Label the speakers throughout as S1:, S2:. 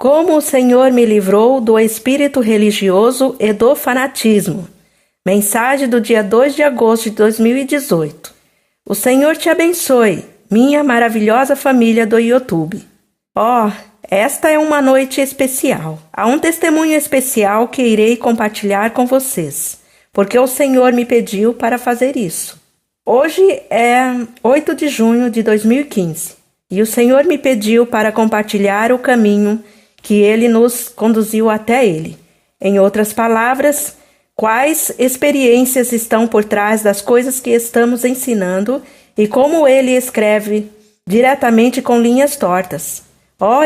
S1: Como o Senhor me livrou do espírito religioso e do fanatismo. Mensagem do dia 2 de agosto de 2018. O Senhor te abençoe, minha maravilhosa família do YouTube. Esta é uma noite especial. Há um testemunho especial que irei compartilhar com vocês, porque o Senhor me pediu para fazer isso. Hoje é 8 de junho de 2015 e o Senhor me pediu para compartilhar o caminho que Ele nos conduziu até Ele. Em outras palavras, quais experiências estão por trás das coisas que estamos ensinando e como Ele escreve diretamente com linhas tortas.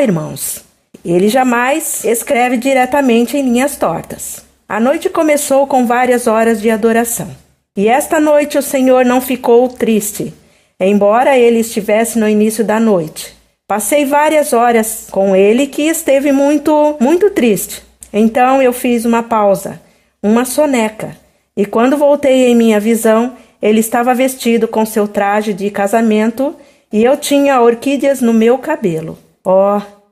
S1: Irmãos, Ele jamais escreve diretamente em linhas tortas. A noite começou com várias horas de adoração. E esta noite o Senhor não ficou triste, embora Ele estivesse no início da noite. Passei várias horas com Ele que esteve muito triste. Então eu fiz uma pausa, uma soneca. E quando voltei em minha visão, Ele estava vestido com seu traje de casamento e eu tinha orquídeas no meu cabelo.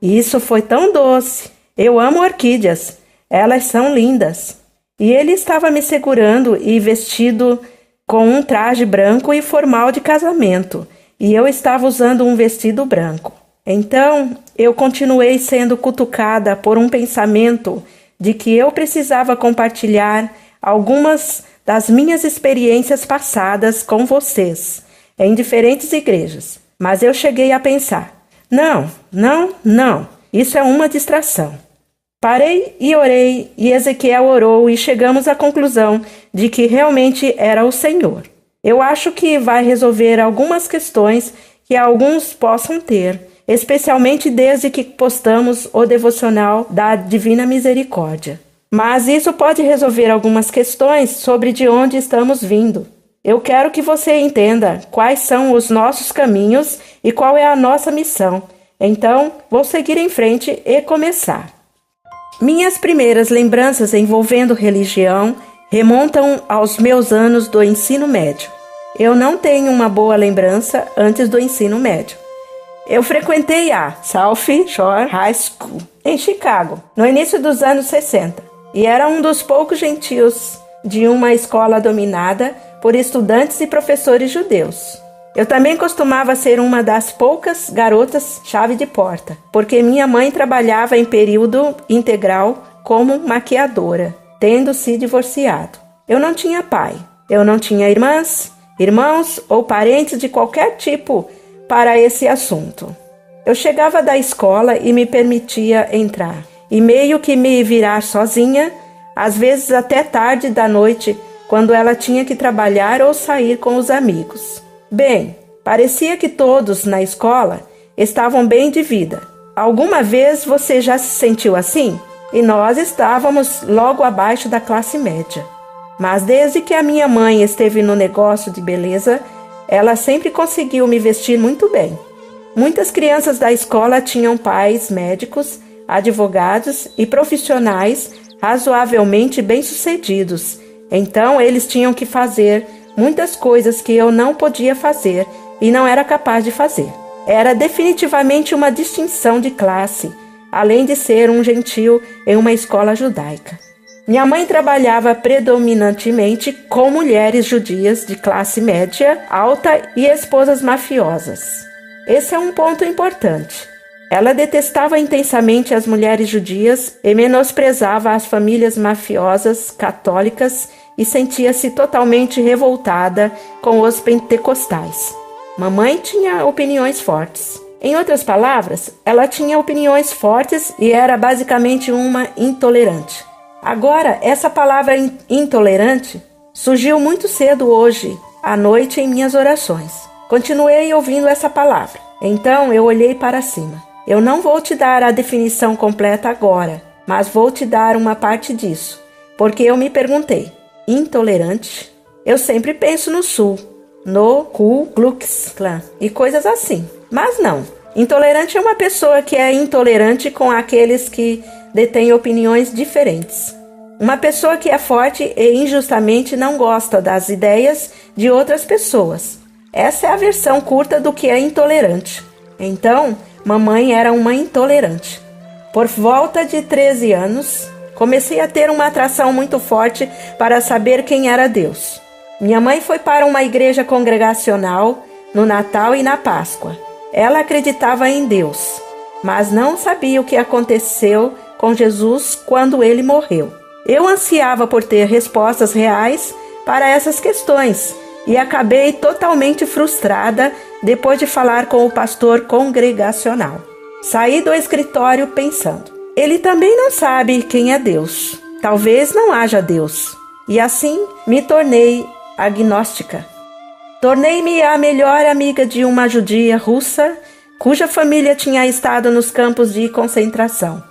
S1: Isso foi tão doce. Eu amo orquídeas. Elas são lindas. E Ele estava me segurando e vestido com um traje branco e formal de casamento. E eu estava usando um vestido branco. Então, eu continuei sendo cutucada por um pensamento de que eu precisava compartilhar algumas das minhas experiências passadas com vocês, em diferentes igrejas. Mas eu cheguei a pensar, não, isso é uma distração. Parei e orei, e Ezequiel orou e chegamos à conclusão de que realmente era o Senhor. Eu acho que vai resolver algumas questões que alguns possam ter, especialmente desde que postamos o devocional da Divina Misericórdia. Mas isso pode resolver algumas questões sobre de onde estamos vindo. Eu quero que você entenda quais são os nossos caminhos e qual é a nossa missão. Então, vou seguir em frente e começar. Minhas primeiras lembranças envolvendo religião remontam aos meus anos do ensino médio. Eu não tenho uma boa lembrança antes do ensino médio. Eu frequentei a South Shore High School, em Chicago, no início dos anos 60, e era um dos poucos gentios de uma escola dominada por estudantes e professores judeus. Eu também costumava ser uma das poucas garotas chave de porta, porque minha mãe trabalhava em período integral como maquiadora, tendo se divorciado. Eu não tinha pai, eu não tinha irmãos ou parentes de qualquer tipo para esse assunto. Eu chegava da escola e me permitia entrar, e meio que me virar sozinha, às vezes até tarde da noite, quando ela tinha que trabalhar ou sair com os amigos. Bem, parecia que todos na escola estavam bem de vida. Alguma vez você já se sentiu assim? E nós estávamos logo abaixo da classe média. Mas desde que a minha mãe esteve no negócio de beleza, ela sempre conseguiu me vestir muito bem. Muitas crianças da escola tinham pais médicos, advogados e profissionais razoavelmente bem-sucedidos. Então, eles tinham que fazer muitas coisas que eu não podia fazer e não era capaz de fazer. Era definitivamente uma distinção de classe, além de ser um gentio em uma escola judaica. Minha mãe trabalhava predominantemente com mulheres judias de classe média alta e esposas mafiosas. Esse é um ponto importante. Ela detestava intensamente as mulheres judias e menosprezava as famílias mafiosas católicas e sentia-se totalmente revoltada com os pentecostais. Mamãe tinha opiniões fortes. Em outras palavras, ela tinha opiniões fortes e era basicamente uma intolerante. Agora, essa palavra intolerante surgiu muito cedo hoje, à noite, em minhas orações. Continuei ouvindo essa palavra. Então, eu olhei para cima. Eu não vou te dar a definição completa agora, mas vou te dar uma parte disso, porque eu me perguntei, intolerante? Eu sempre penso no Sul, no Ku Klux Klan e coisas assim. Mas não. Intolerante é uma pessoa que é intolerante com aqueles que detêm opiniões diferentes. Uma pessoa que é forte e injustamente não gosta das ideias de outras pessoas. Essa é a versão curta do que é intolerante. Então, mamãe era uma intolerante. Por volta de 13 anos, comecei a ter uma atração muito forte para saber quem era Deus. Minha mãe foi para uma igreja congregacional no Natal e na Páscoa. Ela acreditava em Deus, mas não sabia o que aconteceu com Jesus quando ele morreu. Eu ansiava por ter respostas reais para essas questões e acabei totalmente frustrada depois de falar com o pastor congregacional. Saí do escritório pensando, ele também não sabe quem é Deus. Talvez não haja Deus. E assim me tornei agnóstica. Tornei-me a melhor amiga de uma judia russa, cuja família tinha estado nos campos de concentração.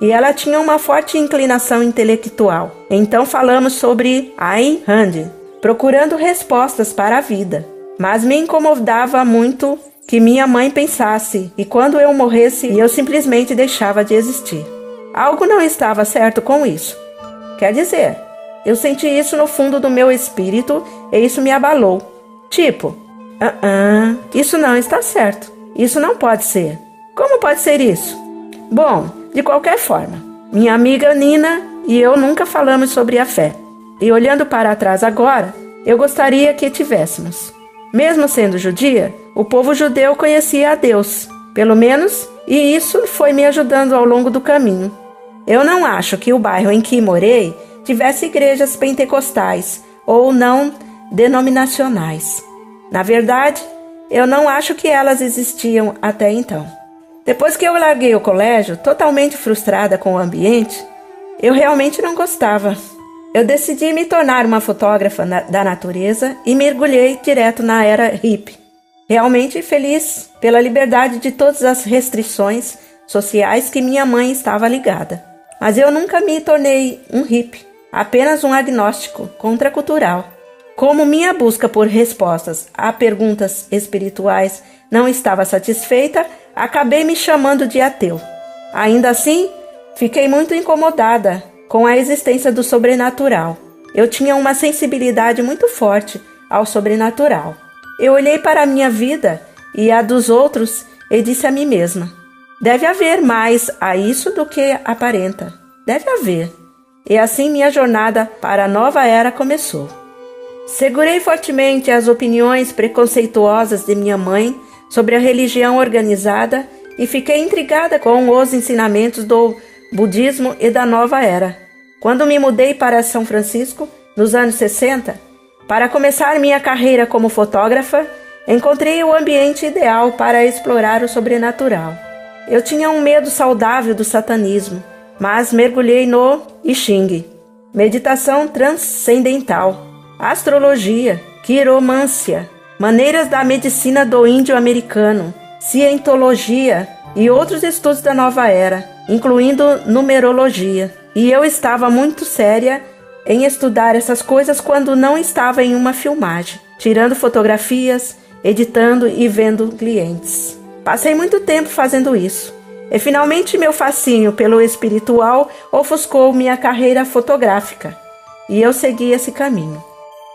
S1: E ela tinha uma forte inclinação intelectual. Então falamos sobre Ayn Rand, procurando respostas para a vida. Mas me incomodava muito que minha mãe pensasse e quando eu morresse eu simplesmente deixava de existir. Algo não estava certo com isso. Quer dizer, eu senti isso no fundo do meu espírito e isso me abalou. Tipo, isso não está certo. Isso não pode ser. Como pode ser isso? Bom, de qualquer forma, minha amiga Nina e eu nunca falamos sobre a fé. E olhando para trás agora, eu gostaria que tivéssemos. Mesmo sendo judia, o povo judeu conhecia a Deus, pelo menos, e isso foi me ajudando ao longo do caminho. Eu não acho que o bairro em que morei tivesse igrejas pentecostais ou não denominacionais. Na verdade, eu não acho que elas existiam até então. Depois que eu larguei o colégio, totalmente frustrada com o ambiente, eu realmente não gostava. Eu decidi me tornar uma fotógrafa da natureza e mergulhei direto na era hippie. Realmente feliz pela liberdade de todas as restrições sociais que minha mãe estava ligada. Mas eu nunca me tornei um hippie, apenas um agnóstico contracultural. Como minha busca por respostas a perguntas espirituais não estava satisfeita, acabei me chamando de ateu. Ainda assim, fiquei muito incomodada com a existência do sobrenatural. Eu tinha uma sensibilidade muito forte ao sobrenatural. Eu olhei para a minha vida e a dos outros e disse a mim mesma, deve haver mais a isso do que aparenta. Deve haver. E assim minha jornada para a nova era começou. Segurei fortemente as opiniões preconceituosas de minha mãe sobre a religião organizada e fiquei intrigada com os ensinamentos do budismo e da nova era. Quando me mudei para São Francisco, nos anos 60, para começar minha carreira como fotógrafa, encontrei o ambiente ideal para explorar o sobrenatural. Eu tinha um medo saudável do satanismo, mas mergulhei no I Ching, meditação transcendental, astrologia, quiromancia, maneiras da medicina do índio americano, cientologia e outros estudos da nova era, incluindo numerologia. E eu estava muito séria em estudar essas coisas quando não estava em uma filmagem, tirando fotografias, editando e vendo clientes. Passei muito tempo fazendo isso. E finalmente meu fascínio pelo espiritual ofuscou minha carreira fotográfica. E eu segui esse caminho.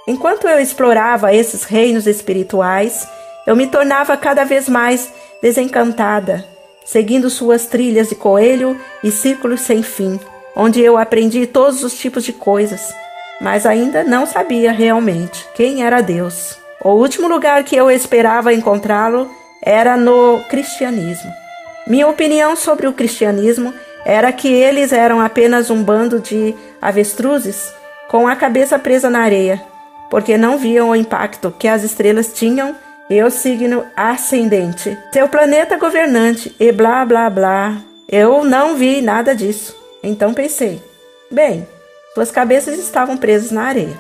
S1: Enquanto eu explorava esses reinos espirituais, eu me tornava cada vez mais desencantada, seguindo suas trilhas de coelho e círculos sem fim, onde eu aprendi todos os tipos de coisas, mas ainda não sabia realmente quem era Deus. O último lugar que eu esperava encontrá-lo era no cristianismo. Minha opinião sobre o cristianismo era que eles eram apenas um bando de avestruzes com a cabeça presa na areia, porque não viam o impacto que as estrelas tinham e o signo ascendente, seu planeta governante e blá blá blá. Eu não vi nada disso. Então pensei, bem, suas cabeças estavam presas na areia.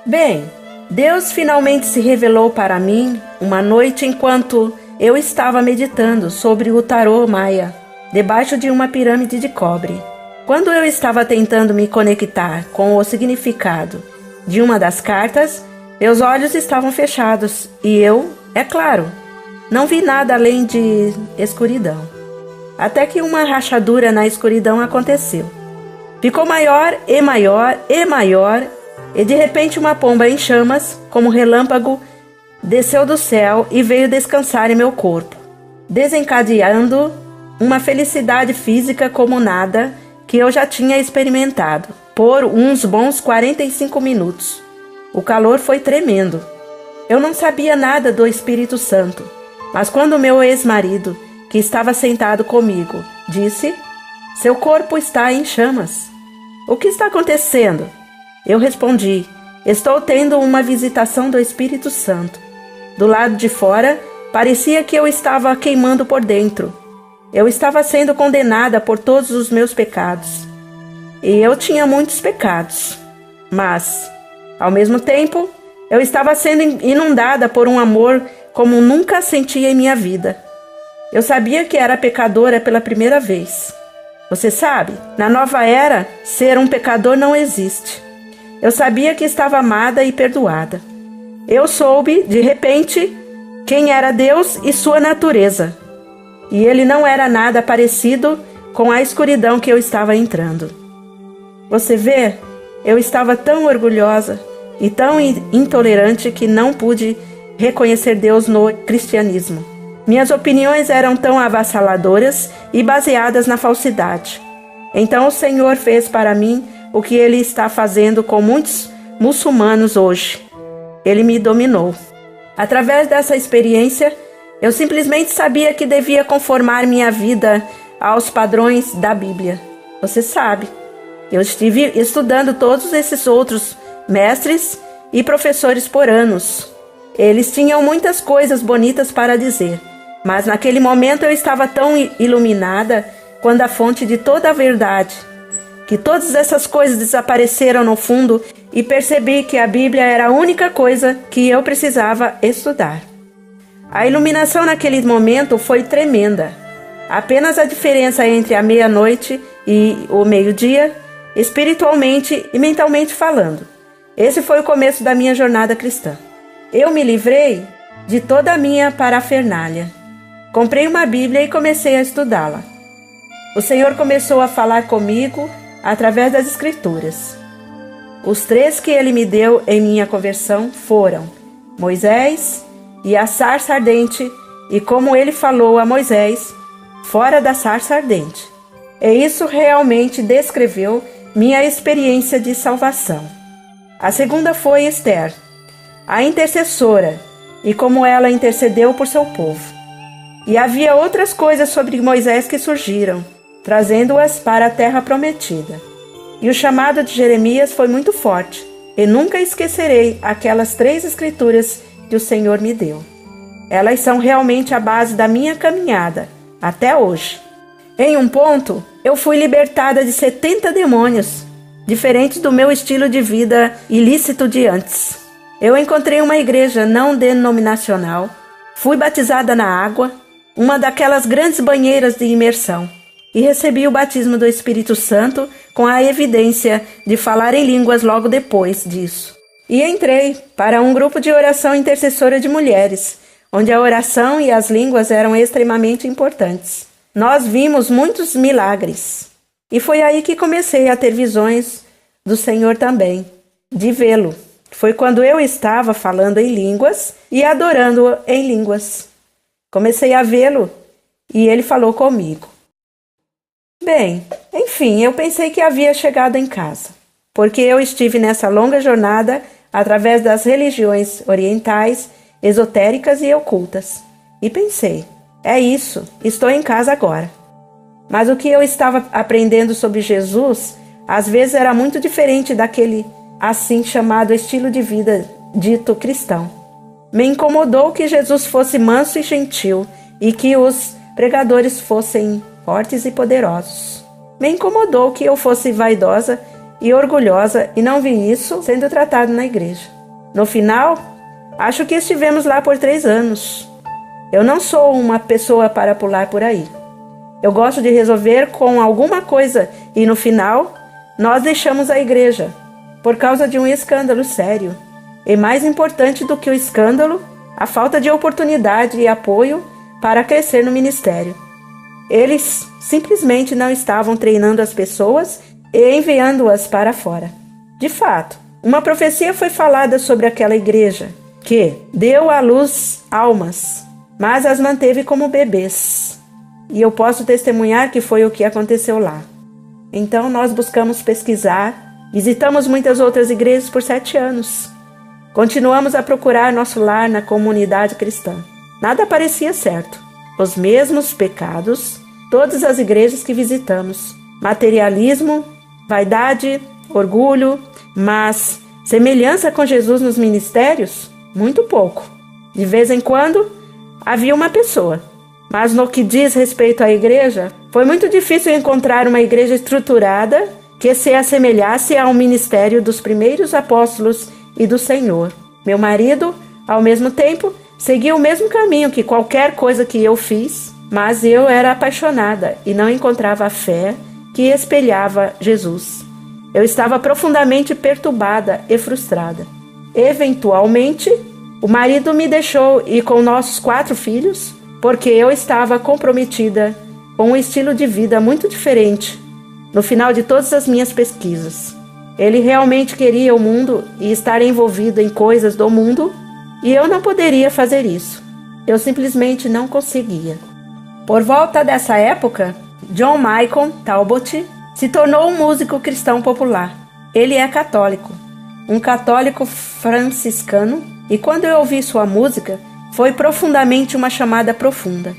S1: Bem, Deus finalmente se revelou para mim uma noite enquanto eu estava meditando sobre o tarô maia, debaixo de uma pirâmide de cobre. Quando eu estava tentando me conectar com o significado de uma das cartas, meus olhos estavam fechados e eu, é claro, não vi nada além de escuridão. Até que uma rachadura na escuridão aconteceu. Ficou maior e maior e maior, e de repente uma pomba em chamas, como relâmpago, desceu do céu e veio descansar em meu corpo, desencadeando uma felicidade física como nada que eu já tinha experimentado por uns bons 45 minutos. O calor foi tremendo. Eu não sabia nada do Espírito Santo, mas quando meu ex-marido, que estava sentado comigo, disse: "Seu corpo está em chamas. O que está acontecendo?" Eu respondi: "Estou tendo uma visitação do Espírito Santo." Do lado de fora, parecia que eu estava queimando por dentro. Eu estava sendo condenada por todos os meus pecados. E eu tinha muitos pecados. Mas, ao mesmo tempo, eu estava sendo inundada por um amor como nunca senti em minha vida. Eu sabia que era pecadora pela primeira vez. Você sabe, na nova era, ser um pecador não existe. Eu sabia que estava amada e perdoada. Eu soube, de repente, quem era Deus e sua natureza. E ele não era nada parecido com a escuridão que eu estava entrando. Você vê, eu estava tão orgulhosa e tão intolerante que não pude reconhecer Deus no cristianismo. Minhas opiniões eram tão avassaladoras e baseadas na falsidade. Então o Senhor fez para mim o que Ele está fazendo com muitos muçulmanos hoje. Ele me dominou. Através dessa experiência, eu simplesmente sabia que devia conformar minha vida aos padrões da Bíblia. Você sabe, eu estive estudando todos esses outros mestres e professores por anos. Eles tinham muitas coisas bonitas para dizer, mas naquele momento eu estava tão iluminada quando a fonte de toda a verdade, que todas essas coisas desapareceram no fundo e percebi que a Bíblia era a única coisa que eu precisava estudar. A iluminação naquele momento foi tremenda. Apenas a diferença entre a meia-noite e o meio-dia, espiritualmente e mentalmente falando. Esse foi o começo da minha jornada cristã. Eu me livrei de toda a minha parafernália. Comprei uma Bíblia e comecei a estudá-la. O Senhor começou a falar comigo através das Escrituras. Os 3 que Ele me deu em minha conversão foram Moisés e a sarça ardente, e como Ele falou a Moisés, fora da sarça ardente. E isso realmente descreveu minha experiência de salvação. A segunda foi Esther, a intercessora, e como ela intercedeu por seu povo. E havia outras coisas sobre Moisés que surgiram, trazendo-as para a terra prometida. E o chamado de Jeremias foi muito forte, e nunca esquecerei aquelas 3 escrituras que o Senhor me deu. Elas são realmente a base da minha caminhada, até hoje. Em um ponto, eu fui libertada de 70 demônios, diferentes do meu estilo de vida ilícito de antes. Eu encontrei uma igreja não denominacional, fui batizada na água, uma daquelas grandes banheiras de imersão, e recebi o batismo do Espírito Santo com a evidência de falar em línguas logo depois disso. E entrei para um grupo de oração intercessora de mulheres, onde a oração e as línguas eram extremamente importantes. Nós vimos muitos milagres. E foi aí que comecei a ter visões do Senhor também, de vê-lo. Foi quando eu estava falando em línguas e adorando-o em línguas. Comecei a vê-lo e ele falou comigo. Bem, enfim, eu pensei que havia chegado em casa, porque eu estive nessa longa jornada através das religiões orientais, esotéricas e ocultas. E pensei, é isso, estou em casa agora. Mas o que eu estava aprendendo sobre Jesus, às vezes era muito diferente daquele assim chamado estilo de vida dito cristão. Me incomodou que Jesus fosse manso e gentil e que os pregadores fossem fortes e poderosos. Me incomodou que eu fosse vaidosa e orgulhosa e não vi isso sendo tratado na igreja. No final, acho que estivemos lá por 3 anos. Eu não sou uma pessoa para pular por aí. Eu gosto de resolver com alguma coisa e no final, nós deixamos a igreja por causa de um escândalo sério. E mais importante do que o escândalo, a falta de oportunidade e apoio para crescer no ministério. Eles simplesmente não estavam treinando as pessoas e enviando-as para fora. De fato, uma profecia foi falada sobre aquela igreja, que deu à luz almas, mas as manteve como bebês. e eu posso testemunhar que foi o que aconteceu lá. Então nós buscamos pesquisar, visitamos muitas outras igrejas por 7 anos. Continuamos a procurar nosso lar na comunidade cristã. Nada parecia certo. Os mesmos pecados, todas as igrejas que visitamos. Materialismo, vaidade, orgulho, mas semelhança com Jesus nos ministérios? Muito pouco. De vez em quando, havia uma pessoa. Mas no que diz respeito à igreja, foi muito difícil encontrar uma igreja estruturada que se assemelhasse ao ministério dos primeiros apóstolos e do Senhor. Meu marido, ao mesmo tempo, seguia o mesmo caminho que qualquer coisa que eu fiz, mas eu era apaixonada e não encontrava a fé que espelhava Jesus. Eu estava profundamente perturbada e frustrada. Eventualmente, o marido me deixou ir com nossos 4 filhos, porque eu estava comprometida com um estilo de vida muito diferente no final de todas as minhas pesquisas. Ele realmente queria o mundo e estar envolvido em coisas do mundo, e eu não poderia fazer isso. Eu simplesmente não conseguia. Por volta dessa época, John Michael Talbot se tornou um músico cristão popular. Ele é católico, um católico franciscano, e quando eu ouvi sua música, foi profundamente uma chamada profunda.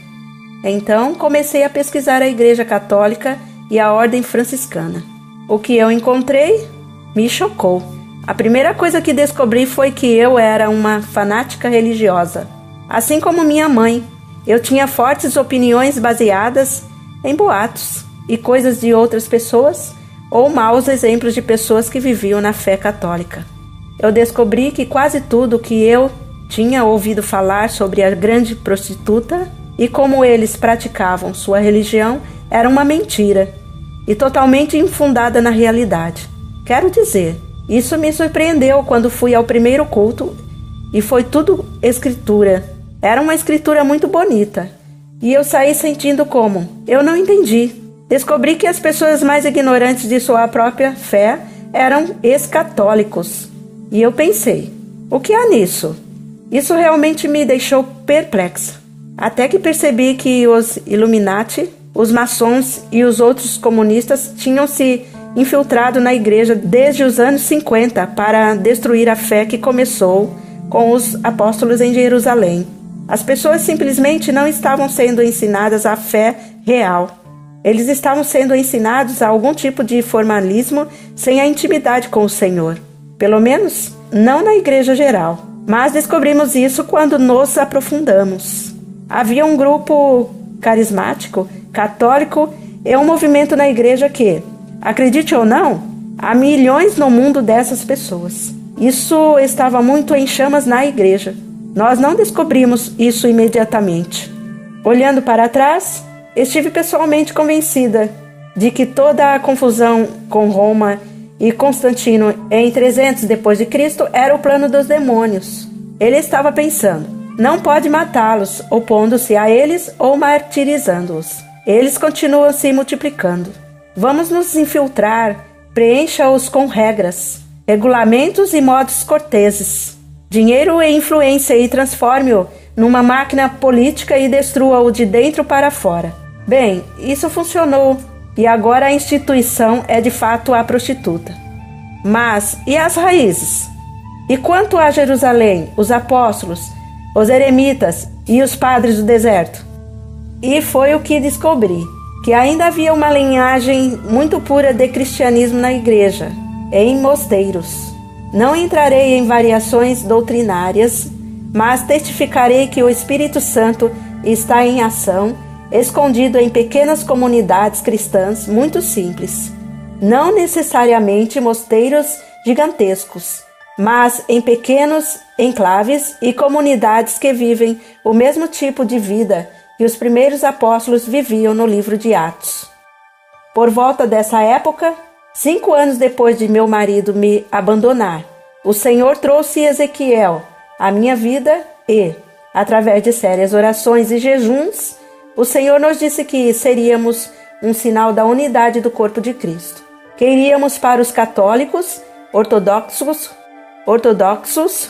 S1: Então comecei a pesquisar a Igreja Católica e a Ordem Franciscana. O que eu encontrei me chocou. A primeira coisa que descobri foi que eu era uma fanática religiosa. Assim como minha mãe, eu tinha fortes opiniões baseadas em boatos e coisas de outras pessoas ou maus exemplos de pessoas que viviam na fé católica. Eu descobri que quase tudo que eu tinha ouvido falar sobre a grande prostituta e como eles praticavam sua religião era uma mentira e totalmente infundada na realidade. Quero dizer, isso me surpreendeu quando fui ao primeiro culto e foi tudo escritura. Era uma escritura muito bonita e eu saí sentindo como eu não entendi. Descobri que as pessoas mais ignorantes de sua própria fé eram ex-católicos. E eu pensei, o que há nisso? Isso realmente me deixou perplexa. Até que percebi que os Illuminati, os maçons e os outros comunistas tinham se infiltrado na igreja desde os anos 50 para destruir a fé que começou com os apóstolos em Jerusalém. As pessoas simplesmente não estavam sendo ensinadas a fé real. Eles estavam sendo ensinados a algum tipo de formalismo sem a intimidade com o Senhor. Pelo menos, não na igreja geral. Mas descobrimos isso quando nos aprofundamos. Havia um grupo carismático, católico e um movimento na igreja que, acredite ou não, há milhões no mundo dessas pessoas. Isso estava muito em chamas na igreja. Nós não descobrimos isso imediatamente. Olhando para trás, estive pessoalmente convencida de que toda a confusão com Roma e Constantino em 300 depois de Cristo era o plano dos demônios. Ele estava pensando, não pode matá-los, opondo-se a eles ou martirizando-os. Eles continuam se multiplicando. Vamos nos infiltrar, preencha-os com regras, regulamentos e modos corteses, dinheiro e influência e transforme-o numa máquina política e destrua-o de dentro para fora. Bem, isso funcionou e agora a instituição é de fato a prostituta. Mas e as raízes? E quanto a Jerusalém, os apóstolos, os eremitas e os padres do deserto? E foi o que descobri, que ainda havia uma linhagem muito pura de cristianismo na igreja, em mosteiros. Não entrarei em variações doutrinárias, mas testificarei que o Espírito Santo está em ação, escondido em pequenas comunidades cristãs muito simples. Não necessariamente mosteiros gigantescos, mas em pequenos enclaves e comunidades que vivem o mesmo tipo de vida que os primeiros apóstolos viviam no livro de Atos. Por volta dessa época, 5 anos depois de meu marido me abandonar, o Senhor trouxe Ezequiel à minha vida e, através de sérias orações e jejuns, o Senhor nos disse que seríamos um sinal da unidade do corpo de Cristo. Que iríamos para os católicos, ortodoxos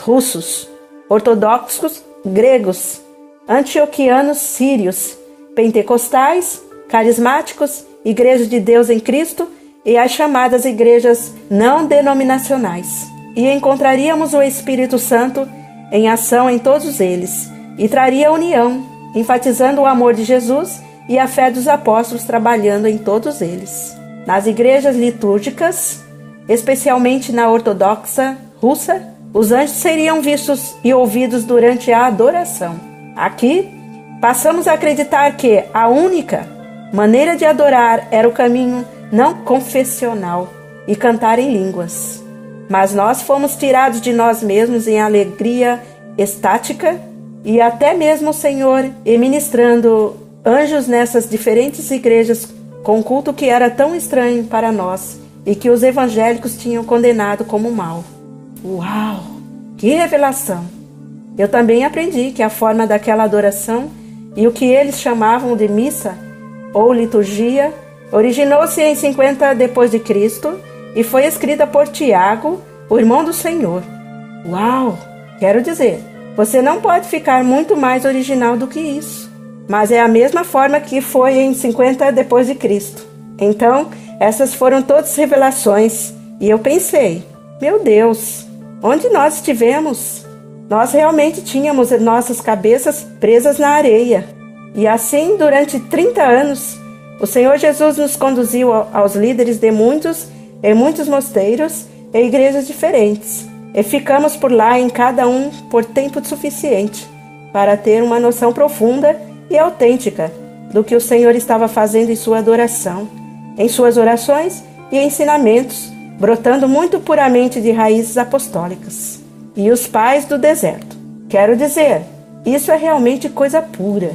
S1: russos, ortodoxos gregos, antioquianos sírios, pentecostais, carismáticos, igrejas de Deus em Cristo e as chamadas igrejas não denominacionais. E encontraríamos o Espírito Santo em ação em todos eles e traria união, enfatizando o amor de Jesus e a fé dos apóstolos trabalhando em todos eles. Nas igrejas litúrgicas, especialmente na ortodoxa russa, os anjos seriam vistos e ouvidos durante a adoração. Aqui, passamos a acreditar que a única maneira de adorar era o caminho não confessional e cantar em línguas. Mas nós fomos tirados de nós mesmos em alegria estática e até mesmo o Senhor ministrando anjos nessas diferentes igrejas com um culto que era tão estranho para nós e que os evangélicos tinham condenado como mal. Uau! Que revelação! Eu também aprendi que a forma daquela adoração e o que eles chamavam de missa ou liturgia originou-se em 50 depois de Cristo e foi escrita por Tiago, o irmão do Senhor. Uau! Quero dizer, você não pode ficar muito mais original do que isso. Mas é a mesma forma que foi em 50 depois de Cristo. Então, essas foram todas revelações. E eu pensei, meu Deus, onde nós estivemos? Nós realmente tínhamos nossas cabeças presas na areia. E assim, durante 30 anos, o Senhor Jesus nos conduziu aos líderes de muitos mosteiros e igrejas diferentes. E ficamos por lá em cada um por tempo suficiente para ter uma noção profunda e autêntica do que o Senhor estava fazendo em sua adoração, em suas orações e ensinamentos, brotando muito puramente de raízes apostólicas. E os pais do deserto. Quero dizer, isso é realmente coisa pura.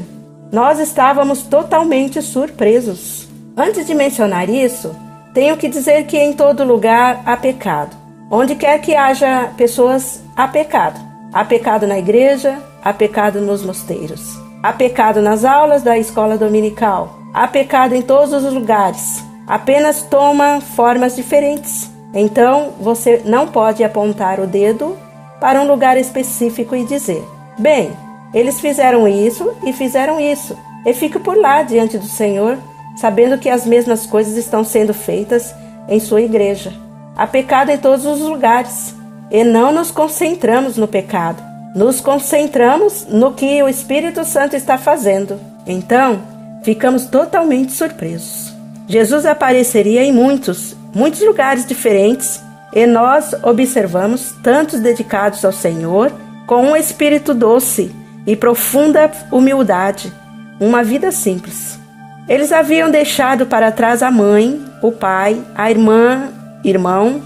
S1: Nós estávamos totalmente surpresos. Antes de mencionar isso, tenho que dizer que em todo lugar há pecado. Onde quer que haja pessoas, há pecado. Há pecado na igreja, há pecado nos mosteiros. Há pecado nas aulas da escola dominical. Há pecado em todos os lugares. Apenas toma formas diferentes. Então, você não pode apontar o dedo para um lugar específico e dizer: bem, eles fizeram isso e fizeram isso. E fique por lá diante do Senhor, sabendo que as mesmas coisas estão sendo feitas em sua igreja. Há pecado em todos os lugares. E não nos concentramos no pecado. Nos concentramos no que o Espírito Santo está fazendo. Então, ficamos totalmente surpresos. Jesus apareceria em muitos lugares diferentes e nós observamos tantos dedicados ao Senhor com um espírito doce e profunda humildade, uma vida simples. Eles haviam deixado para trás a mãe, o pai, a irmão,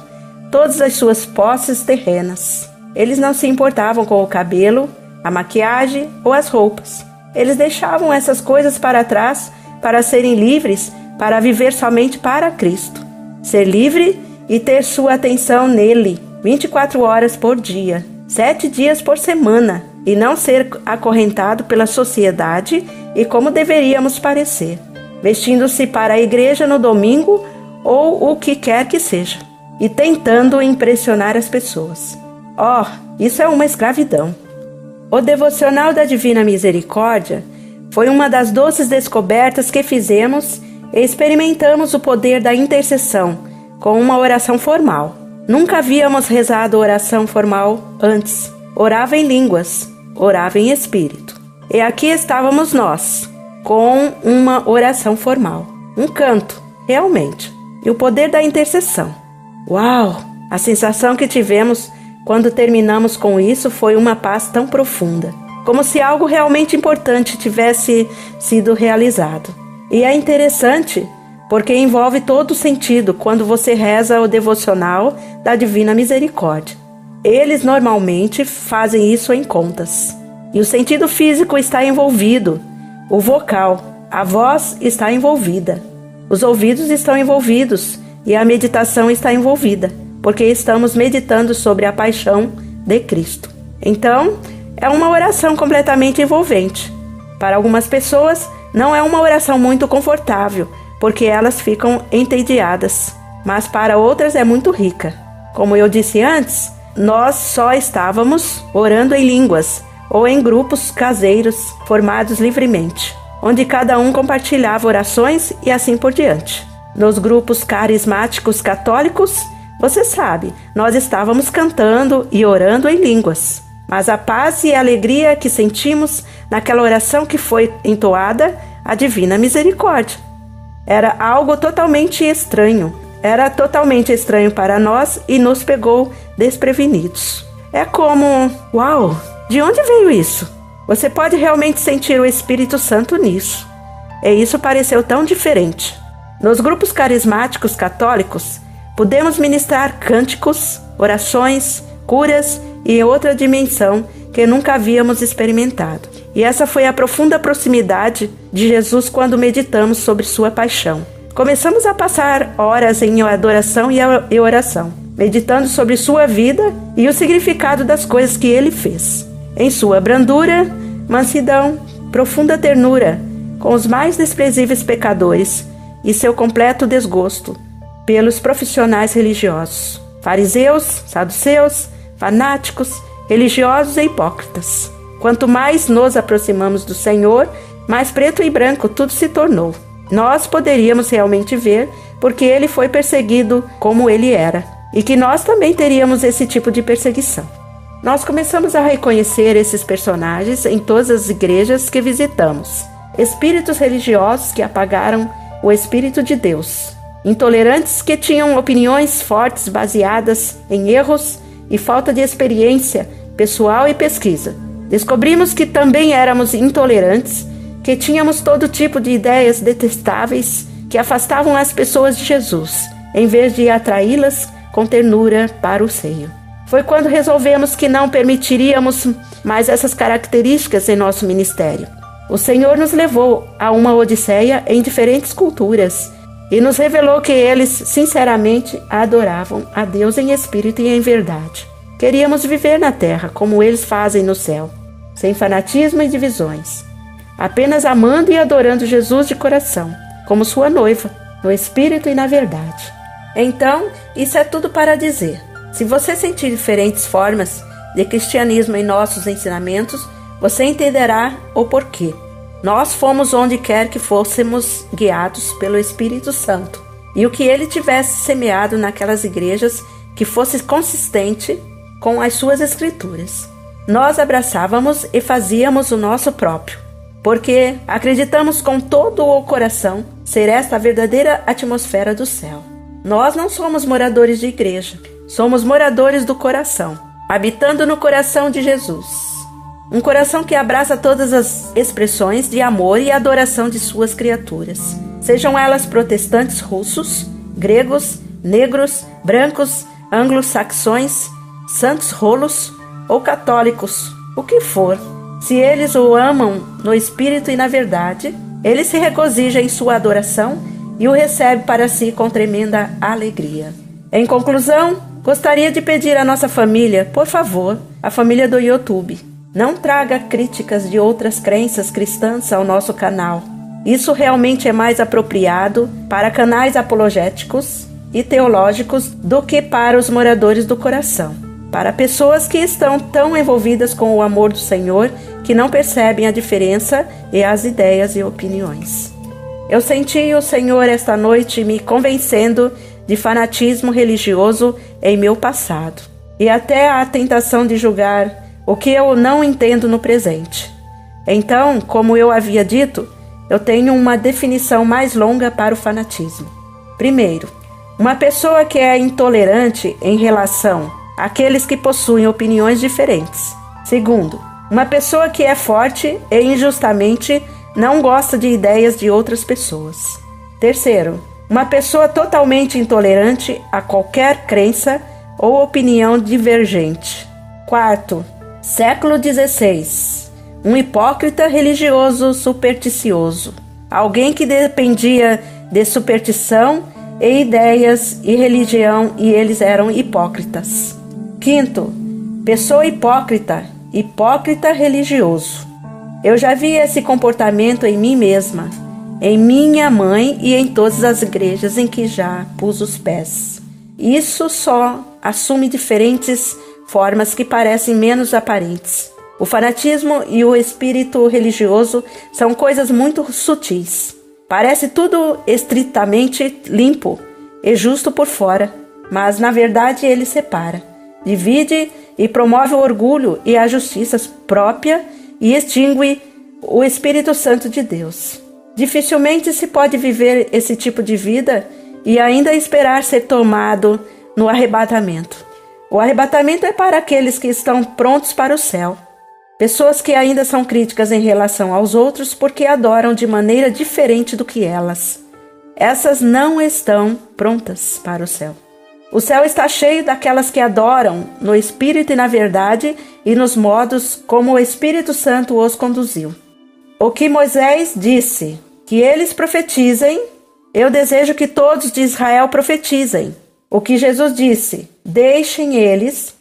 S1: todas as suas posses terrenas. Eles não se importavam com o cabelo, a maquiagem ou as roupas. Eles deixavam essas coisas para trás para serem livres, para viver somente para Cristo. Ser livre e ter sua atenção nele, 24 horas por dia, 7 dias por semana, e não ser acorrentado pela sociedade e como deveríamos parecer, vestindo-se para a igreja no domingo ou o que quer que seja, e tentando impressionar as pessoas. Isso é uma escravidão. O devocional da Divina Misericórdia foi uma das doces descobertas que fizemos e experimentamos o poder da intercessão com uma oração formal. Nunca havíamos rezado oração formal antes. Orava em línguas, orava em espírito. E aqui estávamos nós, com uma oração formal. Um canto, realmente. E o poder da intercessão. Uau! A sensação que tivemos quando terminamos com isso foi uma paz tão profunda, como se algo realmente importante tivesse sido realizado. E é interessante, porque envolve todo o sentido quando você reza o devocional da Divina Misericórdia. Eles normalmente fazem isso em contas. E o sentido físico está envolvido, o vocal, a voz está envolvida, os ouvidos estão envolvidos e a meditação está envolvida, porque estamos meditando sobre a paixão de Cristo. Então, é uma oração completamente envolvente. Para algumas pessoas, não é uma oração muito confortável, porque elas ficam entediadas. Mas para outras é muito rica. Como eu disse antes, nós só estávamos orando em línguas ou em grupos caseiros formados livremente. onde cada um compartilhava orações e assim por diante. Nos grupos carismáticos católicos, você sabe, nós estávamos cantando e orando em línguas. Mas a paz e a alegria que sentimos naquela oração que foi entoada, a Divina Misericórdia. Era algo totalmente estranho. Era totalmente estranho para nós e nos pegou desprevenidos. É como, uau, de onde veio isso? Você pode realmente sentir o Espírito Santo nisso. E isso pareceu tão diferente. Nos grupos carismáticos católicos, pudemos ministrar cânticos, orações, curas e outra dimensão que nunca havíamos experimentado. E essa foi a profunda proximidade de Jesus quando meditamos sobre sua paixão. Começamos a passar horas em adoração e oração, meditando sobre sua vida e o significado das coisas que ele fez. Em sua brandura, mansidão, profunda ternura com os mais desprezíveis pecadores e seu completo desgosto pelos profissionais religiosos, fariseus, saduceus, fanáticos, religiosos e hipócritas. Quanto mais nos aproximamos do Senhor, mais preto e branco tudo se tornou. Nós poderíamos realmente ver porque ele foi perseguido como ele era, e que nós também teríamos esse tipo de perseguição. Nós começamos a reconhecer esses personagens em todas as igrejas que visitamos. Espíritos religiosos que apagaram o Espírito de Deus. Intolerantes que tinham opiniões fortes baseadas em erros e falta de experiência pessoal e pesquisa. Descobrimos que também éramos intolerantes, que tínhamos todo tipo de ideias detestáveis que afastavam as pessoas de Jesus, em vez de atraí-las com ternura para o seio. Foi quando resolvemos que não permitiríamos mais essas características em nosso ministério. O Senhor nos levou a uma odisseia em diferentes culturas e nos revelou que eles sinceramente adoravam a Deus em espírito e em verdade. Queríamos viver na terra como eles fazem no céu, sem fanatismo e divisões, apenas amando e adorando Jesus de coração, como sua noiva, no espírito e na verdade. Então, isso é tudo para dizer. Se você sentir diferentes formas de cristianismo em nossos ensinamentos, você entenderá o porquê. Nós fomos onde quer que fôssemos guiados pelo Espírito Santo, e o que ele tivesse semeado naquelas igrejas que fosse consistente com as suas escrituras. Nós abraçávamos e fazíamos o nosso próprio, porque acreditamos com todo o coração ser esta a verdadeira atmosfera do céu. Nós não somos moradores de igreja, somos moradores do coração, habitando no coração de Jesus. Um coração que abraça todas as expressões de amor e adoração de suas criaturas, sejam elas protestantes russos, gregos, negros, brancos, anglo-saxões, santos rolos ou católicos, o que for. Se eles o amam no espírito e na verdade, ele se regozija em sua adoração e o recebe para si com tremenda alegria. Em conclusão, gostaria de pedir à nossa família, por favor, a família do YouTube, não traga críticas de outras crenças cristãs ao nosso canal. Isso realmente é mais apropriado para canais apologéticos e teológicos do que para os moradores do coração, para pessoas que estão tão envolvidas com o amor do Senhor que não percebem a diferença e as ideias e opiniões. Eu senti o Senhor esta noite me convencendo de fanatismo religioso em meu passado, e até a tentação de julgar o que eu não entendo no presente. Então, como eu havia dito, eu tenho uma definição mais longa para o fanatismo. Primeiro, uma pessoa que é intolerante em relação àqueles que possuem opiniões diferentes. Segundo, uma pessoa que é forte e injustamente não gosta de ideias de outras pessoas. Terceiro, uma pessoa totalmente intolerante a qualquer crença ou opinião divergente. Quarto, século XVI, um hipócrita religioso supersticioso, alguém que dependia de superstição e ideias e religião e eles eram hipócritas. Quinto, pessoa hipócrita religioso. Eu já vi esse comportamento em mim mesma, em minha mãe e em todas as igrejas em que já pus os pés. Isso só assume diferentes formas que parecem menos aparentes. O fanatismo e o espírito religioso são coisas muito sutis. Parece tudo estritamente limpo e justo por fora, mas na verdade ele separa, divide e promove o orgulho e a justiça própria e extingue o Espírito Santo de Deus. Dificilmente se pode viver esse tipo de vida e ainda esperar ser tomado no arrebatamento. O arrebatamento é para aqueles que estão prontos para o céu. Pessoas que ainda são críticas em relação aos outros porque adoram de maneira diferente do que elas. Essas não estão prontas para o céu. O céu está cheio daquelas que adoram no Espírito e na verdade e nos modos como o Espírito Santo os conduziu. O que Moisés disse, que eles profetizem, eu desejo que todos de Israel profetizem. O que Jesus disse, deixem eles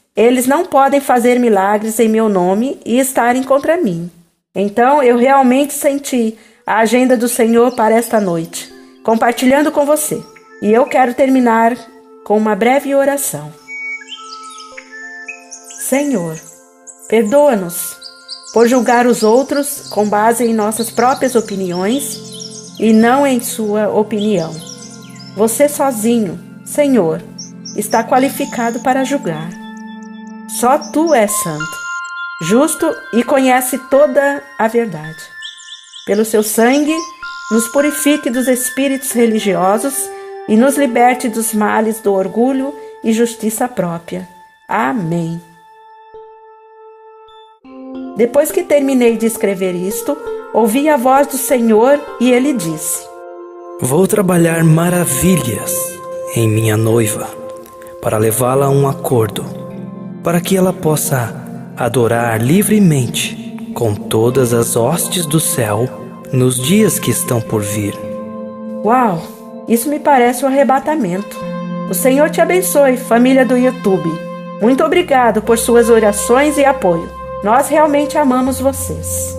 S1: não podem fazer milagres em meu nome e estarem contra mim. Então eu realmente senti a agenda do Senhor para esta noite, compartilhando com você. E eu quero terminar com uma breve oração. Senhor, perdoa-nos por julgar os outros com base em nossas próprias opiniões e não em sua opinião. Você sozinho, Senhor, está qualificado para julgar. Só Tu és santo, justo e conhece toda a verdade. Pelo Seu sangue, nos purifique dos espíritos religiosos e nos liberte dos males do orgulho e justiça própria. Amém. Depois que terminei de escrever isto, ouvi a voz do Senhor e Ele disse:
S2: Vou trabalhar maravilhas em minha noiva, para levá-la a um acordo, para que ela possa adorar livremente com todas as hostes do céu nos dias que estão por vir.
S1: Uau! Isso me parece um arrebatamento. O Senhor te abençoe, família do YouTube. Muito obrigado por suas orações e apoio. Nós realmente amamos vocês.